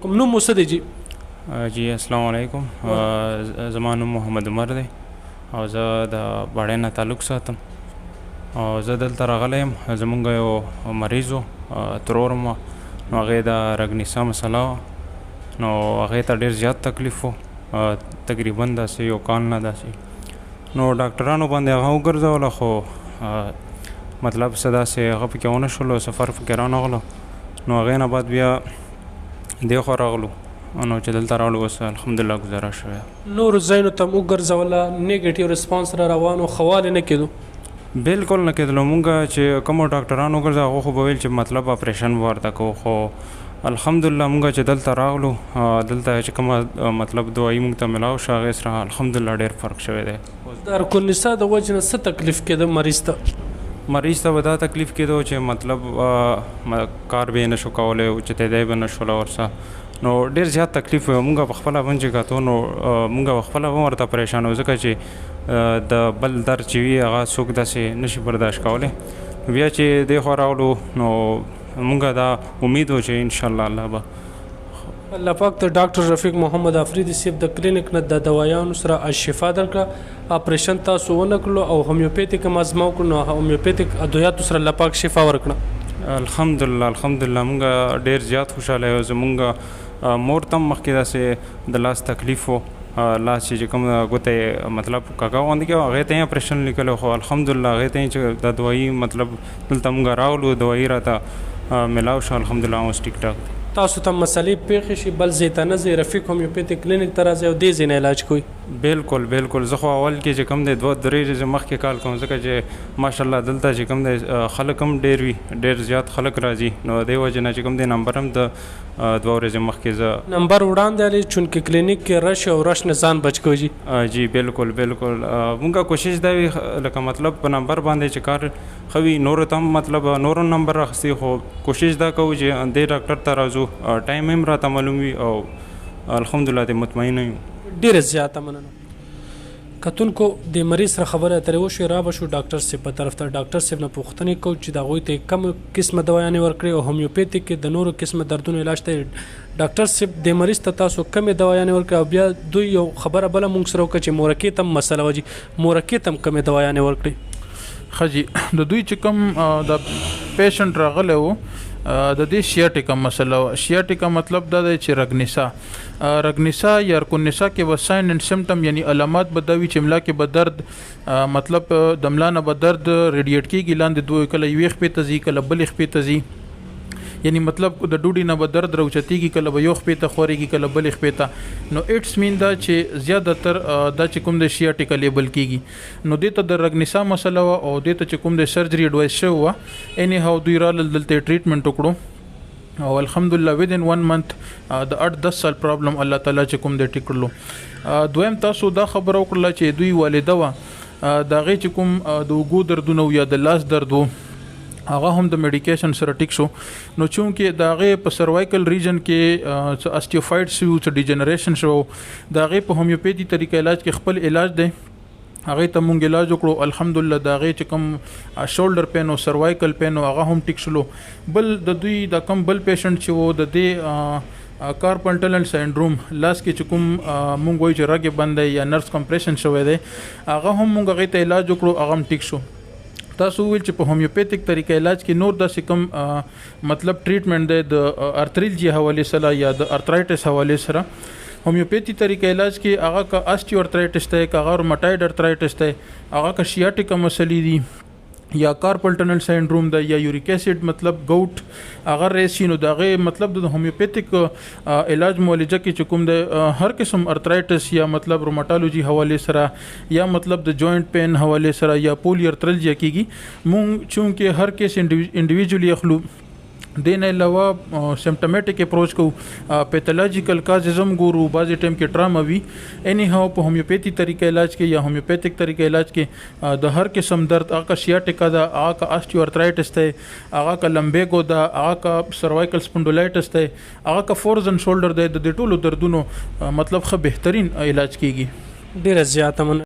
کوم نوم مو څه دی جی؟ جی السلام علیکم. زما نوم محمد عمر دی او زه د باړی نه تعلق ساتم او زه دلته راغلی یم. زمونږ یو مریض و ترور مو، نو هغې د رګنیسا مسله وه، نو هغې ته ډېر زیات تکلیف و، تقریبا داسې یو کال نه داسې. نو ډاکټرانو باندې هغه وګرځوله، خو مطلب څه داسې هغه پکې ونه شولو، سفر پکې رانغلو. نو هغې نه بعد بیا دې خوا راغلو، نو چې دلته راغلو اوس الحمدلله ګزاره شوی. نورو ځایونو ته م وګرځوله، نیګیټیو ریسپانس را روان و، ښه والی نه کېدو؟ بالکل نه کېدلو. مونږ چې کومو ډاکټرانو وګرځه هغه خو به ویل چې مطلب اپریشن به ورته کوو، خو الحمدلله مونږ چې دلته راغلو، دلته چې کومه مطلب دوايي مونږ ته ملاو شوه، هغې سره الحمدلله ډېر فرق شوی دی. د ارکلنسا د وجې نه څه تکلیف کېده مریض ته؟ مریض ته به دا تکلیف کېدو چې مطلب کار به یې نه شو کولی، اوچتېدی به نه شوله ورسه، نو ډېر زیات تکلیف و. مونږ په خپله بند چې کتو، نو مونږ په خپله هم ورته پریشان وو، ځکه چې د بل درد چې وي هغه څوک داسې نشي برداشت کولی. بیا چې دې خوا راغلو، نو مونږ دا امید و چې انشاءالله الله به الله پاک ته ډاکټر رفیق محمد افریدي صاحب د کلینیک نه د دوایانو سره شفا درکړه. اپریشن تاسو ونه کړلو او هومیوپیتیک هم ازما وکړو، نو هومیوپیتیک ادویاتو سره الله پاک شفا ورکړه. الحمدلله الحمدلله مونږ ډېر زیات خوشحاله یو. زمونږ مور ته هم مخکې داسې د لاس تکلیف و، لاس چې کوم ګوته مطلب کاکا غوندې کې هغې ته یې اپریشن لیکلی، خو الحمدلله هغې ته یې چې د دوایي مطلب دلته مونږ راغلو، دوایي راته ملاو شو، الحمدلله اوس ټیک ټاک. تاسو ته مسلې پیښې شي بل ځای ته نه ځئ، رفیق هومیوپیتیک کلینیک ته راځئ او دې ځای نه علاج کوئ؟ بالکل بالکل. زه خو اول کې چې کوم دی 2-3 ورځې مخکې کال کوم، ځکه چې ماشاءالله دلته چې کوم دی خلک هم ډېر وي، ډېر زیات خلک راځي، نو دې وجې نه چې کوم دی نمبر هم د 2 ورځې مخکې زه نمبر وړاندې علي چونکې کلینیک کې رش او رش نه ځان بچ کوي. جی بالکل بالکل. مونږه کوشش دا وي لکه مطلب په نمبر باندې چې کار ښه وي، نورو ته هم مطلب نورو نمبر راخیستي، خو کوشش دا کوو چې دې ډاکټر ته راځو، ټایم هم راته معلوم وي او الحمدلله دې مطمئنه یو. ډېره زیاته مننه. کتونکو د مریض سره خبره اترې وشوې، را به شو ډاکټر صاحب په طرف ته. ډاکټر صاحب نه پوښتنې کوو چې د هغوی ته کوم قسمه دوايانې ورکړې او هومیوپیتیک کې د نورو قسمه دردونو علاج ته ډاکټر صاحب د مریض ته تاسو کومې دوايانې ورکړې، او بیا دوی یو خبره بله مونږ سره وکړه چې مورکې ته هم مسله وه، مورکې ته هم کومې دوايانې ورکړې؟ ښه جي، د دوی چې کوم د پیشنټ راغلی و د دې شیاټیکا مسله وه. شیاټیکا مطلب دا دی چې رګنیسا یا ارکونیسا کې به ساین اینډ سمټم یعنی علامات به دا وي چې ملا کې به درد مطلب د ملا نه به درد ریډیټ کېږي لاندې دوی، کله یوې خپې ته ځي کله بلې خپې ته ځي، یعنی مطلب د ډوډۍ نه به درد راوچتېږي، کله به یو خپې ته خورېږي کله بلې خپې ته. نو اټس مین دا چې زیاتره دا چې کوم د شیاټیکا لیبل کېږي. نو دې ته د رګنیسا مسله وه او دې ته چې کوم د سرجري اډوایس شوی وه، اینی هاو دوی رالل دلته ټریټمنټ وکړو او الحمدلله ودین 1 منت د 8-10 سال پرابلم الله تعالی چې کوم دی ټیک کړلو. دویم تاسو دا خبره وکړله چې دوی والده وه د هغې چې کوم د اوږو دردونه یا د لاس درد و، هغه هم د میډیکیشن سره ټیک شو. نو چونکې د هغې په سروایکل ریجن کې څه اسټیوفایډ شو، څه ډیجنریشن شو، د هغې په هومیوپیتي طریقه علاج کې خپل علاج دی، هغې ته مونږ علاج وکړو. الحمدلله د هغې چې کوم شولډر پین او سروایکل پین او هغه هم ټیک شلو. بل د دوی د کوم بل پیشنټ چې و د دې کارپل ټنل سینډروم، لاس کې چې کوم مونږ وایو چې رګې بند دی یا نرس کمپریشن شوی دی، هغه هم مونږ هغې ته علاج وکړو، هغه هم ټیک شو. تاسو ویل چې په هومیوپیتیک طریقه علاج کې نور داسې کوم مطلب ټریټمنټ دی د ارتریلجي حوالې سره یا د ارترایټس حوالې سره. هومیوپیتي طریقه علاج کې هغه که آسټیو ارترایټس دی، که هغه روماټایډ ارترایټس دی، هغه که شیاټیکا مسلې دي یا کارپل ټنل سینډروم دی یا یوریک ایسډ مطلب ګوټ هغه راشي، نو د هغې مطلب د هومیوپیتیک علاج معالجه کې چې کوم د هر قسم ارترایټس یا مطلب روماټالوجي حوالې سره یا مطلب د جوینټ پین حوالې سره یا پولی ارترلجیا کېږي. مونږ چونکې هر کیس انډیویجولي اخلو، دې نه علاوه سمپټمیټک اپروچ کوو، پیتھولوژیکل کازز هم ګورو، بعضې ټایم کې ټراما وي. اینی هاو په هومیوپیتي طریقه علاج کې یا هومیوپیتیک طریقه علاج کې د هر قسم درد، هغه که شیاټیکا ده، هغه که آسټیو ارترایټس دی، هغه که لمبیګو ده، هغه که سروایکل سپونډولایټس دی، هغه که فورزن شولډر دی، د دې ټولو دردونو مطلب ښه بهترین علاج کېږي. ډېره زیاته مننه.